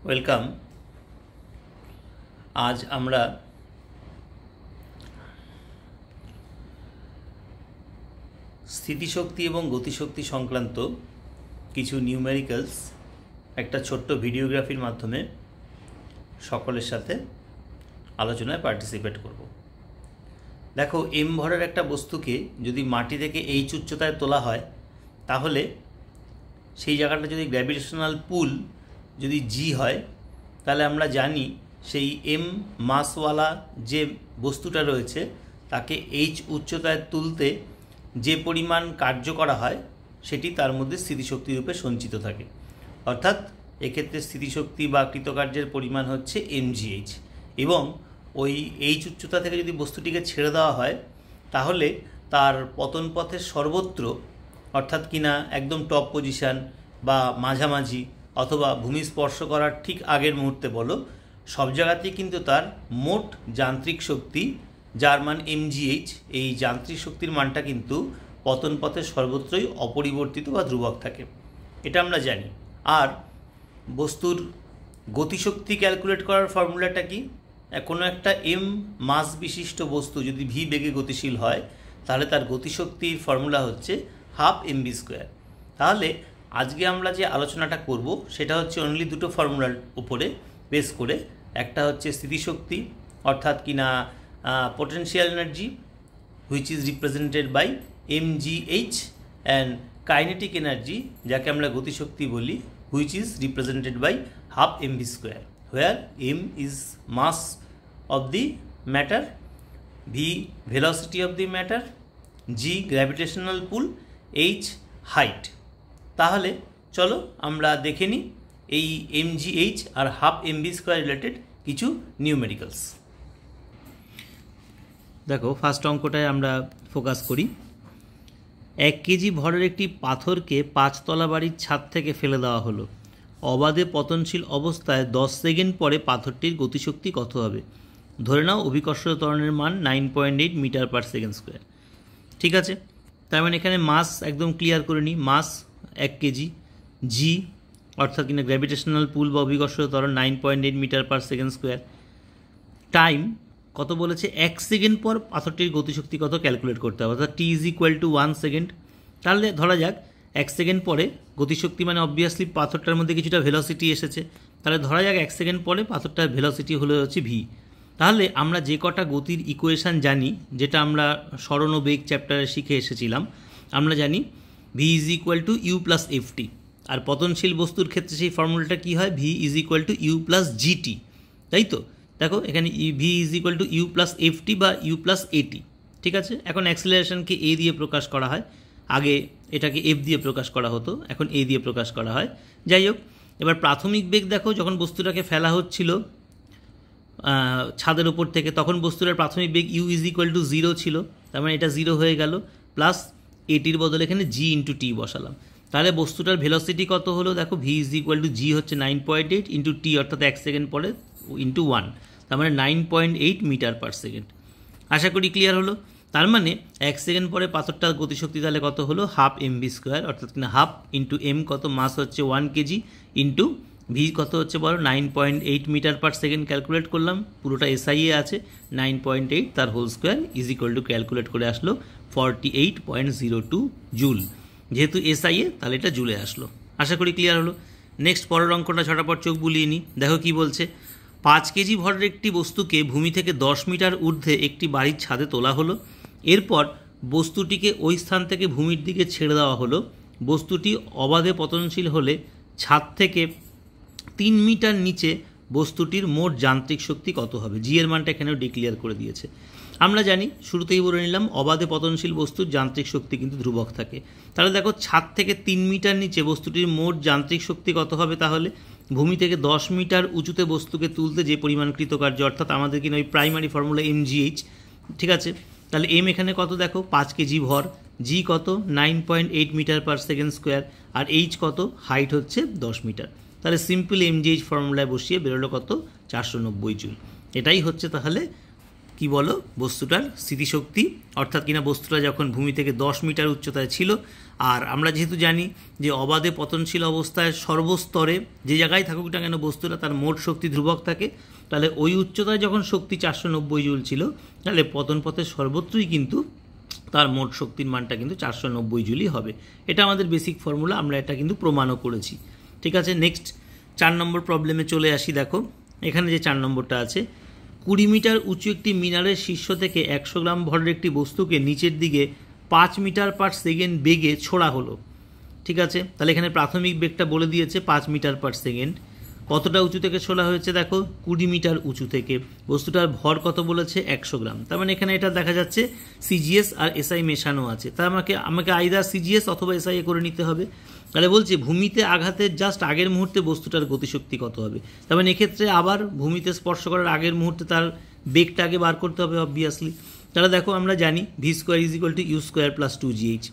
Welcome. আজ আমরা স্থিতিশক্তি এবং গতিশক্তি সংক্রান্ত কিছু নিউমেরিক্যালস একটা ছোট্ট ভিডিওগ্রাফির মাধ্যমে সকলের সাথে আলোচনায় পার্টিসিপেট করব। দেখো, এম ভরের একটা বস্তুকে যদি মাটি থেকে এইচ উচ্চতায় তোলা হয়, তাহলে সেই জায়গাটা যদি গ্র্যাভিটেশনাল পুল যদি জি হয়, তাহলে আমরা জানি সেই এম মাসওয়ালা যে বস্তুটা রয়েছে তাকে এইচ উচ্চতায় তুলতে যে পরিমাণ কার্য করা হয় সেটি তার মধ্যে স্থিতিশক্তি রূপে সঞ্চিত থাকে। অর্থাৎ এক্ষেত্রে স্থিতিশক্তি বা কৃতকার্যের পরিমাণ হচ্ছে mgh, এবং ওই এইচ উচ্চতা থেকে যদি বস্তুটিকে ছেড়ে দেওয়া হয় তাহলে তার পতন পথের সর্বত্র, অর্থাৎ কিনা একদম টপ পজিশান বা মাঝামাঝি অথবা ভূমি স্পর্শ করার ঠিক আগের মুহূর্তে বলো, সব জায়গাতেই কিন্তু তার মোট যান্ত্রিক শক্তি, যার মান mgh, এই যান্ত্রিক শক্তির মানটা কিন্তু পতন পথের সর্বত্রই অপরিবর্তিত বা ধ্রুবক থাকে। এটা আমরা জানি। আর বস্তুর গতিশক্তি ক্যালকুলেট করার ফর্মুলাটা কি? কোনো একটা এম মাস বিশিষ্ট বস্তু যদি ভি বেগে গতিশীল হয়, তাহলে তার গতিশক্তির ফর্মুলা হচ্ছে হাফ mv²। তাহলে আজকে আমরা যে আলোচনাটা করব সেটা হচ্ছে অনলি দুটো ফর্মুলার উপরে বেস করে। একটা হচ্ছে স্থিতিশক্তি, অর্থাৎ কিনা potential energy which is represented by mgh, and kinetic energy যাকে আমরা গতিশক্তি বলি, which is represented by half mv², where m is mass of the matter, v velocity of the matter, g gravitational pull, h height। তাহলে চলো আমরা দেখে নিই এই mgh আর হাফ mv² রিলেটেড কিছু নিউমেরিক্যালস। দেখো, ফার্স্ট অঙ্কটায় আমরা ফোকাস করি। 1 কেজি ভরের একটি পাথরকে 5 তলা বাড়ির ছাদ থেকে ফেলে দেওয়া হলো। অবাধে পতনশীল অবস্থায় 10 সেকেন্ড পরে পাথরটির গতিশক্তি কত হবে? ধরে নাও অভিকর্ষজ ত্বরণের মান 9.8 মিটার পার সেকেন্ড স্কোয়ার। ঠিক আছে, তার মানে এখানে মাস একদম ক্লিয়ার করে নিই। মাস 1 কেজি, জি অর্থাৎ কিনা গ্র্যাভিটেশনাল পুল বা অভিকর্ষজ ত্বরণ 9.8 metre per second square. Time কত বলেছে? 1 সেকেন্ড পর পাথরটির গতিশক্তি কত ক্যালকুলেট করতে হবে, অর্থাৎ টি ইজ ইকুয়াল টু 1 সেকেন্ড। তাহলে ধরা যাক 1 সেকেন্ড পরে গতিশক্তি, মানে অবভিয়াসলি পাথরটার মধ্যে কিছুটা ভেলোসিটি এসেছে, তাহলে ধরা যাক 1 সেকেন্ড পরে পাথরটার ভেলোসিটি হলো হচ্ছে ভি। তাহলে আমরা যে কটা গতির ইকুয়েশান জানি, যেটা আমরা সরণ ও বেগ চ্যাপ্টারে শিখে এসেছিলাম, আমরা জানি v is equal to u plus f t. আর পতনশীল বস্তুর ক্ষেত্রে সেই ফর্মুলাটা কী হয়? V is equal to u plus g t, তাই তো? দেখো, এখানে v is equal to u plus f t বা ইউ প্লাস এটি। ঠিক আছে, এখন অ্যাক্সিলারেশনকে এ দিয়ে প্রকাশ করা হয়, আগে এটাকে এফ দিয়ে প্রকাশ করা হতো, এখন এ দিয়ে প্রকাশ করা হয়। যাই হোক, এবার প্রাথমিক বেগ দেখো, যখন বস্তুটাকে ফেলা হচ্ছিল ছাদের উপর থেকে, তখন বস্তুটার প্রাথমিক বেগ ইউ ইজ ইকুয়াল টু 0 ছিল, তার মানে এটা 0 হয়ে গেল, প্লাস এটির বদলে এখানে জি ইন্টু টি বসালাম। তাহলে বস্তুটার ভেলোসিটি কত হলো? দেখো, ভি ইজ ইকুয়াল টু জি হচ্ছে 9.8 ইন্টু টি, অর্থাৎ 1 সেকেন্ড পরে ইন্টু 1, তার মানে 9.8 মিটার পার সেকেন্ড। আশা করি ক্লিয়ার হলো। তার মানে 1 সেকেন্ড পরে পাথরটার গতিশক্তি তাহলে কত হলো? হাফ mv², অর্থাৎ কিনা হাফ ইন্টু এম কত, মাস হচ্ছে 1 কেজি, ইন্টু ভি কত হচ্ছে বলো, 9.8 মিটার পার সেকেন্ড ক্যালকুলেট করলাম, পুরোটা এসআইএ আছে, 9.8 তার whole square is equal to calculate করে আসলো 48.02 জুল। যেহেতু এসআইএ তাহলে এটা জুলে আসলো। আশা করি ক্লিয়ার হলো। নেক্সট পরের অঙ্কটা ছটাপট চোখ বুলিয়ে নিই। দেখো কি বলছে। 5 কেজি ভরের একটি বস্তুকে ভূমি থেকে 10 মিটার ঊর্ধ্বে একটি বাড়ির ছাদে তোলা হলো। এরপর বস্তুটিকে ওই স্থান থেকে ভূমির দিকে ছেড়ে দেওয়া হলো। বস্তুটি অবাধে পতনশীল হলে ছাদ থেকে 3 মিটার নিচে বস্তুটির মোট যান্ত্রিক শক্তি কত হবে? জি এর মানটা এখানেও ডিক্লেয়ার করে দিয়েছে। আমরা জানি, শুরুতেই বলে নিলাম, অবাধে পতনশীল বস্তুর যান্ত্রিক শক্তি কিন্তু ধ্রুবক থাকে। তাহলে দেখো, ছাদ থেকে 3 মিটার নিচে বস্তুটির মোট যান্ত্রিক শক্তি কত হবে? তাহলে ভূমি থেকে 10 মিটার উঁচুতে বস্তুকে তুলতে যে পরিমাণ কৃতকার্য, অর্থাৎ আমাদের কিনা ওই প্রাইমারি ফর্মুলা mgh। ঠিক আছে, তাহলে এম এখানে কত? দেখো, 5 কেজি ভর, জি কত, 9.8 মিটার পার সেকেন্ড স্কোয়ার, আর এইচ কত, হাইট হচ্ছে 10 মিটার। তাহলে সিম্পল mgh ফর্মুলায় বসিয়ে বেরোলো কত? 490 জুল। এটাই হচ্ছে তাহলে কি বলো, বস্তুটার স্থিতিশক্তি, অর্থাৎ কিনা বস্তুটা যখন ভূমি থেকে 10 মিটার উচ্চতায় ছিল। আর আমরা যেহেতু জানি যে অবাধে পতনশীল অবস্থায় সর্বস্তরে যে জায়গায় থাকুক না কেন বস্তুটা তার মোট শক্তি ধ্রুবক থাকে, তাহলে ওই উচ্চতায় যখন শক্তি 490 জুল ছিল, তাহলে পতন পথের সর্বত্রই কিন্তু তার মোট শক্তির মানটা কিন্তু 490 জুলই হবে। এটা আমাদের বেসিক ফর্মুলা, আমরা এটা কিন্তু প্রমাণও করেছি। ঠিক আছে, নেক্সট 4 নম্বর প্রবলেমে চলে আসি। দেখো এখানে যে 4 নম্বরটা আছে, 20 মিটার উঁচু একটি মিনারের শীর্ষ থেকে 100 গ্রাম ভরের একটি বস্তুকে নিচের দিকে 5 মিটার পার সেকেন্ড বেগে ছোড়া হলো। ঠিক আছে, তাহলে এখানে প্রাথমিক বেগটা বলে দিয়েছে 5 মিটার পার সেকেন্ড। কতটা উঁচু থেকে ছোড়া হয়েছে দেখো, 20 মিটার উঁচু থেকে। বস্তুটার ভর কত বলেছে, 100 গ্রাম। তার মানে এখানে এটা দেখা যাচ্ছে সিজিএস আর এসআই মেশানো আছে। তার আমাকে আইদার সিজিএস অথবা এসআই করে নিতে হবে। তাহলে বলছে ভূমিতে আঘাতের জাস্ট আগের মুহূর্তে বস্তুটার গতিশক্তি কত হবে। তার মানে এক্ষেত্রে আবার ভূমিতে স্পর্শ করার আগের মুহূর্তে তার বেগটা আগে বার করতে হবে অবভিয়াসলি। তাহলে দেখো আমরা জানি v square is equal to u square plus 2gh।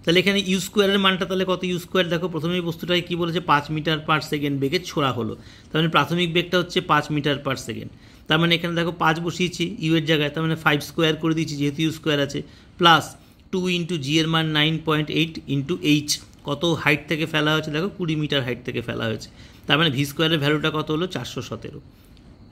তাহলে এখানে ইউ স্কোয়ারের মানটা তাহলে কত, ইউ স্কোয়ার দেখো প্রথমেই বস্তুটাকে কী বলেছে, 5 মিটার পার সেকেন্ড বেগে ছোড়া হলো। তার মানে প্রাথমিক বেগটা হচ্ছে 5 মিটার পার সেকেন্ড। তার মানে এখানে দেখো 5 বসিয়েছি ইউ এর জায়গায়, তার মানে 5 স্কোয়ার করে দিয়েছি যেহেতু ইউ স্কোয়ার আছে, প্লাস 2 ইন্টু জি এর মান 9.8 ইন্টু এইচ, কত হাইট থেকে ফেলা হয়েছে দেখো, 20 মিটার হাইট থেকে ফেলা হয়েছে। তার মানে ভি স্কোয়ারের ভ্যালুটা কত হলো, 417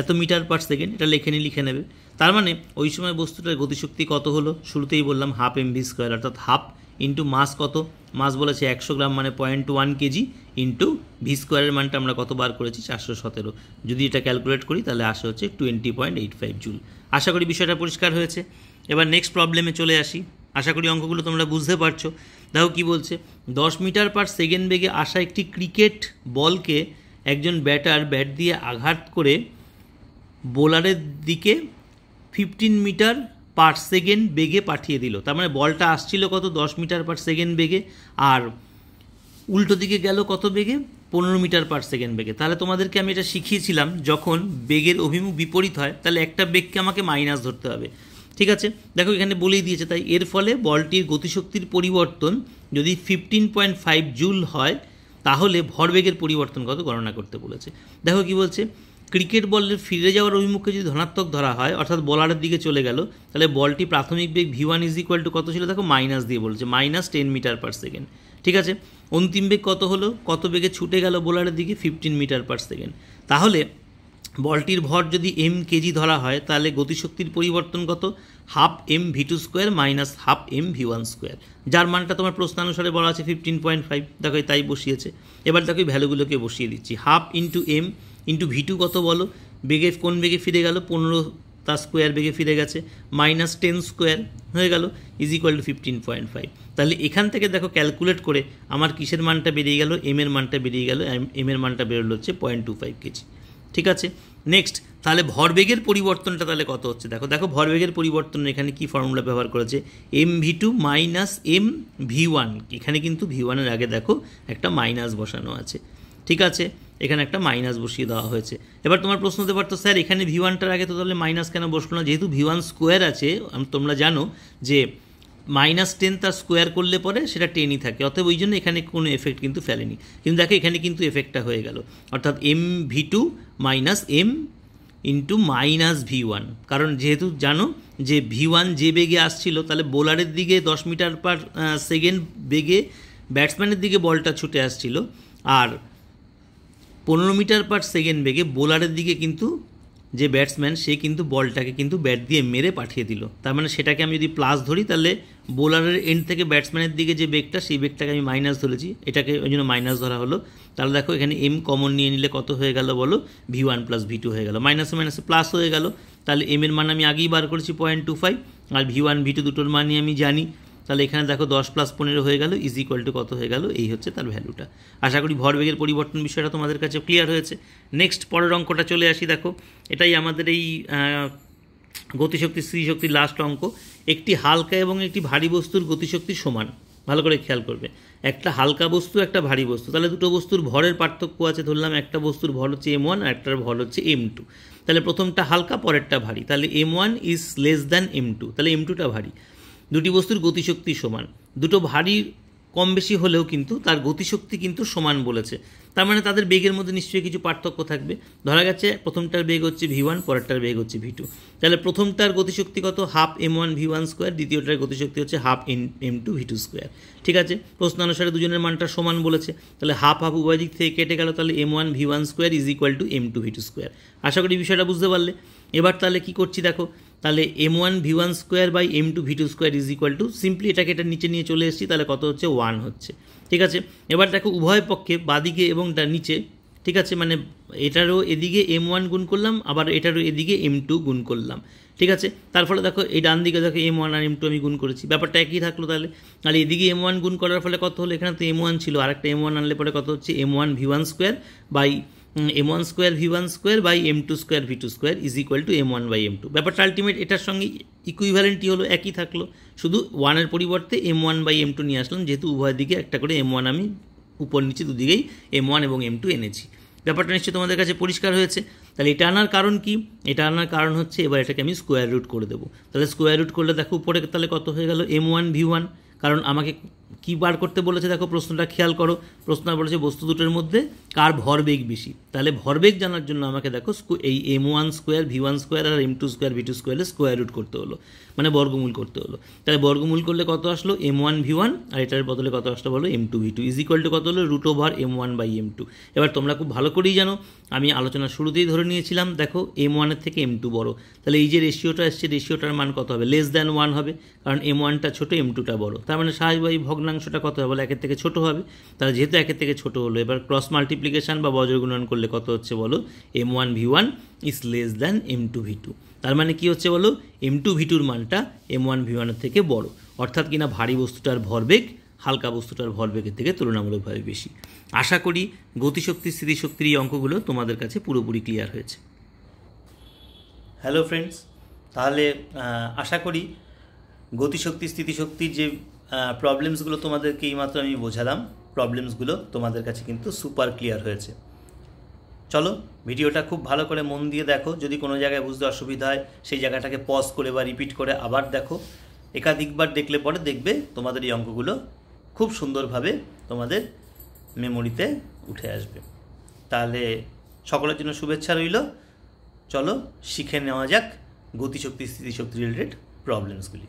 এত মিটার পার সেকেন্ড। এটা লিখে নেবে। তার মানে ওই সময় বস্তুটার গতিশক্তি কত হলো, শুরুতেই বললাম হাফ mv স্কোয়ার, অর্থাৎ হাফ ইন্টু মাস কত, মাস বলেছে 100 গ্রাম মানে 0.1 কেজি, ইন্টু ভি স্কোয়ারের মানটা আমরা কত বার করেছি, 417। যদি এটা ক্যালকুলেট করি তাহলে আসে হচ্ছে 20.85 জুল। আশা করি বিষয়টা পরিষ্কার হয়েছে। এবার নেক্সট প্রবলেমে চলে আসি। আশা করি অঙ্কগুলো তোমরা বুঝতে পারছো। দেখো কি বলছে, 10 মিটার পার সেকেন্ড বেগে আসা একটি ক্রিকেট বলকে একজন ব্যাটার ব্যাট দিয়ে আঘাত করে বোলারের দিকে 15 মিটার পার সেকেন্ড বেগে পাঠিয়ে দিল। তার মানে বলটা আসছিল কত, 10 মিটার পার সেকেন্ড বেগে, আর উল্টো দিকে গেল কত বেগে, 15 মিটার পার সেকেন্ড বেগে। তাহলে তোমাদেরকে আমি এটা শিখিয়েছিলাম, যখন বেগের অভিমুখ বিপরীত হয় তাহলে একটা বেগকে আমাকে মাইনাস ধরতে হবে। ঠিক আছে, দেখো এখানে বলেই দিয়েছে। তাই এর ফলে বলটির গতিশক্তির পরিবর্তন যদি 15.5 জুল হয়, তাহলে ভরবেগের পরিবর্তন কত গণনা করতে বলেছে। দেখো কি বলছে, ক্রিকেট বলের ফিরে যাওয়ার অভিমুখে যদি ধনাত্মক ধরা হয়, অর্থাৎ বলারের দিকে চলে গেল, তাহলে বলটি প্রাথমিক বেগ v1 ইজ ইকুয়াল টু কত ছিল দেখো, মাইনাস দিয়ে বলেছে, মাইনাস 10 মিটার পার সেকেন্ড। ঠিক আছে, অন্তিম বেগ কত হলো, কত বেগে ছুটে গেল বোলারের দিকে, 15 মিটার পার সেকেন্ড। তাহলে বলটির ভর যদি m কেজি ধরা হয়, তাহলে গতিশক্তির পরিবর্তন কত, half m v2 square minus half m v1 square, যার মানটা তোমার প্রশ্নানুসারে বলা আছে 15.5। দেখো তাই বসিয়েছে। এবার দেখো ভ্যালুগুলোকে বসিয়ে দিচ্ছি। Half into m into v2 কত বলো, বেগে কোন বেগে ফিরে গেল, 15 তার স্কোয়ার বেগে ফিরে গেছে, মাইনাস 10 স্কোয়ার হয়ে গেল ইজ ইকুয়াল টু 15.5। তাহলে এখান থেকে দেখো ক্যালকুলেট করে আমার কিসের মানটা বেরিয়ে গেল, এম এর মানটা বেরিয়ে গেল, এম এর মানটা বেরোলো হচ্ছে 0.25 কেজি। ঠিক আছে, নেক্সট তাহলে ভরবেগের পরিবর্তনটা তাহলে কত হচ্ছে দেখো, ভরবেগের পরিবর্তন এখানে কি ফর্মুলা ব্যবহার করেছে, m v two minus m v one. এখানে কিন্তু ভি ওয়ানের আগে দেখো একটা মাইনাস বসানো আছে। ঠিক আছে, এখানে একটা মাইনাস বসিয়ে দেওয়া হয়েছে। এবার তোমার প্রশ্ন হতে পারতো, স্যার এখানে ভি ওয়ানটার আগে তো তাহলে মাইনাস কেন বসলো না, যেহেতু ভি ওয়ান স্কোয়ার আছে, তোমরা জানো যে -10 তার স্কোয়ার করলে পরে সেটা 10ই থাকে, অতএব ওই জন্য এখানে কোনো এফেক্ট কিন্তু ফেলেনি। কিন্তু দেখো এখানে কিন্তু এফেক্টটা হয়ে গেল, অর্থাৎ m v two minus m into minus v one. কারণ যেহেতু জানো যে ভি ওয়ান যে বেগে আসছিল, তাহলে বোলারের দিকে 10 মিটার পার সেকেন্ড বেগে ব্যাটসম্যানের দিকে বলটা ছুটে আসছিল, আর 15 মিটার পার সেকেন্ড বেগে বোলারের দিকে কিন্তু যে ব্যাটসম্যান সে কিন্তু বলটাকে কিন্তু ব্যাট দিয়ে মেরে পাঠিয়ে দিল। তার মানে সেটাকে আমি যদি প্লাস ধরি, তাহলে বোলারের এন্ড থেকে ব্যাটসম্যানের দিকে যে বেগটা, সেই বেগটাকে আমি মাইনাস ধরেছি, এটাকে ওই জন্য মাইনাস ধরা হলো। তাহলে দেখো এখানে এম কমন নিয়ে নিলে কত হয়ে গেল বলো, v one plus v two হয়ে গেল, মাইনাসে মাইনাসে প্লাস হয়ে গেল। তাহলে এম এর মান আমি আগেই বার করেছি 0.25, আর ভি ওয়ান ভি টু দুটোর মানই আমি জানি। তাহলে এখানে দেখো 10 + 15 হয়ে গেল ইজ ইকুয়াল টু কত হয়ে গেল, এই হচ্ছে তার ভ্যালুটা। আশা করি ভরবেগের পরিবর্তন বিষয়টা তোমাদের কাছে ক্লিয়ার হয়েছে। নেক্সট পরের অঙ্কটা চলে আসি। দেখো এটাই আমাদের এই গতিশক্তি স্থিতিশক্তির লাস্ট অঙ্ক। একটি হালকা এবং একটি ভারী বস্তুর গতিশক্তি সমান, ভালো করে খেয়াল করবে। একটা হালকা বস্তু, একটা ভারী বস্তু, তাহলে দুটো বস্তুর ভরের পার্থক্য আছে। ধরলাম একটা বস্তুর ভর হচ্ছে m1 আর একটার ভর হচ্ছে m2। তাহলে প্রথমটা হালকা, পরেরটা ভারী, তাহলে m1 is less than m2, তাহলে m2টা ভারী। দুটি বস্তুর গতিশক্তি সমান, দুটো ভারী কম বেশি হলেও কিন্তু তার গতিশক্তি কিন্তু সমান বলেছে, তার মানে তাদের বেগের মধ্যে নিশ্চয়ই কিছু পার্থক্য থাকবে। ধরা গেছে প্রথমটার বেগ হচ্ছে v1, পরেরটার বেগ হচ্ছে v2, তাহলে প্রথমটার গতিশক্তি কত, হাফ m1 v1 স্কোয়ার, দ্বিতীয়টার গতিশক্তি হচ্ছে হাফ m2 v2 স্কোয়ার। ঠিক আছে, প্রশ্ন অনুসারে দুজনের মানটা সমান বলেছে, তাহলে হাফ হাফ উভয় দিক থেকে কেটে গেল, তাহলে m1 v1 square is equal to m2 v2 square. আশা করি বিষয়টা বুঝতে পারলে। এবার তাহলে কি করছি দেখো, তাহলে m1 v1 square by m2 v2 square is equal to, simply এটাকে এটা নিচে নিয়ে চলে এসেছি, তাহলে কত হচ্ছে 1 হচ্ছে। ঠিক আছে, এবার দেখো উভয় পক্ষে বাদিকে এবং তার নিচে, ঠিক আছে, মানে এটারও এদিকে m1 গুণ করলাম, আবার এটারও এদিকে m2 গুণ করলাম। ঠিক আছে, তার ফলে দেখো এই ডান দিকে দেখো m1 আর m2 আমি গুণ করেছি, ব্যাপারটা একই থাকলো। তাহলে আর এদিকে m1 গুণ করার ফলে কত হলো, এখানে তো m1 ছিল, আরেকটা m1 আনলে পরে কত হচ্ছে m1 v1 square by m1 square v1 square by m2 square v2 square is equal to m1 by m2। ব্যাপারটা আলটিমেট এটার সঙ্গে ইকুইভ্যালেন্টই হলো, একই থাকলো, শুধু 1-এর পরিবর্তে m1 বাই m2 নিয়ে আসলাম, যেহেতু উভয় দিকে একটা করে m1 আমি উপর নিচে দুদিকেই m1 এবং m2 এনেছি। ব্যাপারটা নিশ্চয়ই তোমাদের কাছে পরিষ্কার হয়েছে। তাহলে এটা আনার কারণ কি, এটা আনার কারণ হচ্ছে এবার এটাকে আমি স্কোয়ার রুট করে দেবো। তাহলে স্কোয়ার রুট করলে দেখো উপরে তাহলে কত হয়ে গেল m1 v1, কারণ আমাকে কী বার করতে বলেছে দেখো, প্রশ্নটা খেয়াল করো, প্রশ্নটা বলেছে বস্তু দুটোর মধ্যে কার ভরবেগ বেশি। তাহলে ভরবেগ জানার জন্য আমাকে দেখো এই m1 স্কোয়ার v1 স্কোয়ার আর m2 স্কোয়ার v2 স্কোয়ারের স্কোয়ার রুট করতে হলো, মানে বর্গমূল করতে হলো। তাহলে বর্গমূল করলে কত আসলো, m1 v1, আর এটার বদলে কত আসলো বলো, m2 v2 is equal two কত হলো, root over m1 by m2। এবার তোমরা খুব ভালো করেই জানো, আমি আলোচনার শুরুতেই ধরে নিয়েছিলাম দেখো m1-এর থেকে m2 বড়, তাহলে এই যে রেশিওটা এসছে, রেশিওটার মান কত হবে, লেস দ্যান 1 হবে, কারণ m1টা ছোটো m2টা বড়, তার মানে স্বাভাবিক ভগ্নাংশটা কত হবে, একের থেকে ছোট হবে। তাহলে যেহেতু একের থেকে ছোট হলো, এবার ক্রস মাল্টিপ্লিকেশন বা বজ্রগুণন করলে কত হচ্ছে বলো, m1 v1 is less than m2 v2। তার মানে কি হচ্ছে বলো, m2 v2-র মানটা m1 v1-এর থেকে বড়, অর্থাৎ কিনা ভারী বস্তুটার ভরবেগ হালকা বস্তুটার ভরবেগের থেকে তুলনামূলকভাবে বেশি। আশা করি গতিশক্তি স্থিতিশক্তির এই অঙ্কগুলো তোমাদের কাছে পুরোপুরি ক্লিয়ার হয়েছে। হ্যালো ফ্রেন্ডস, তাহলে আশা করি গতিশক্তি স্থিতিশক্তির যে প্রবলেমসগুলো তোমাদেরকে এইমাত্র আমি বোঝালাম, প্রবলেমসগুলো তোমাদের কাছে কিন্তু সুপার ক্লিয়ার হয়েছে। চলো ভিডিওটা খুব ভালো করে মন দিয়ে দেখো, যদি কোনো জায়গায় বুঝতে অসুবিধা হয় সেই জায়গাটাকে পজ করে বা রিপিট করে আবার দেখো, একাধিকবার দেখলে পরে দেখবে তোমাদের এই অঙ্কগুলো খুব সুন্দরভাবে তোমাদের মেমোরিতে উঠে আসবে। তাহলে সকলের জন্য শুভেচ্ছা রইল। চলো শিখে নেওয়া যাক গতিশক্তি স্থিতিশক্তি রিলেটেড প্রবলেমসগুলি।